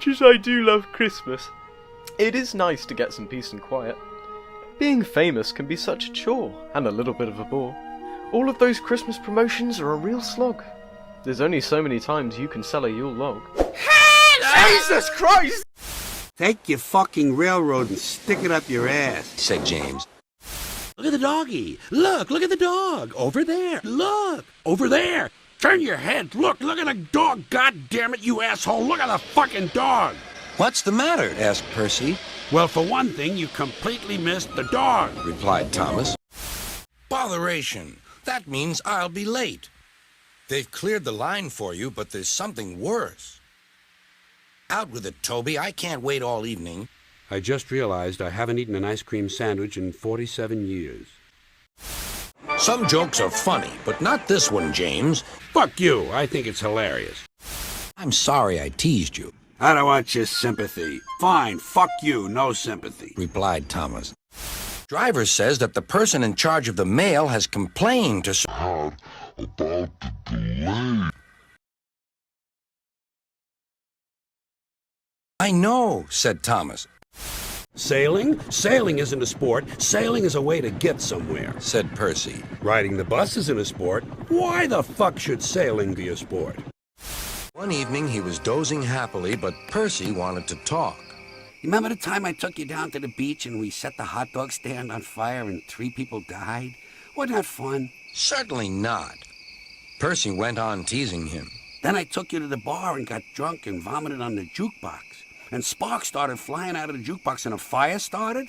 much as I do love Christmas, it is nice to get some peace and quiet. Being famous can be such a chore, and a little bit of a bore. All of those Christmas promotions are a real slog. There's only so many times you can sell a Yule log. Jesus Christ! Take your fucking railroad and stick it up your ass, said James. Look at the doggy. Look at the dog. Over there. Look. Over there. Turn your head. Look at the dog. God damn it, you asshole. Look at the fucking dog. What's the matter? Asked Percy. Well, for one thing, you completely missed the dog, replied Thomas. Botheration. That means I'll be late. They've cleared the line for you, but there's something worse. Out with it, Toby. I can't wait all evening. I just realized I haven't eaten an ice cream sandwich in 47 years. Some jokes are funny, but not this one, James. Fuck you. I think it's hilarious. I'm sorry I teased you, I don't want your sympathy. Fine, fuck you, no sympathy, replied Thomas. Driver says that the person in charge of the mail has complained to about the delay. I know, said Thomas. Sailing? Sailing isn't a sport. Sailing is a way to get somewhere, said Percy. Riding the bus isn't a sport. Why the fuck should sailing be a sport? One evening he was dozing happily, but Percy wanted to talk. Remember the time I took you down to the beach and we set the hot dog stand on fire and 3 people died? Wasn't that fun? Certainly not. Percy went on teasing him. Then I took you to the bar and got drunk and vomited on the jukebox. And sparks started flying out of the jukebox and a fire started?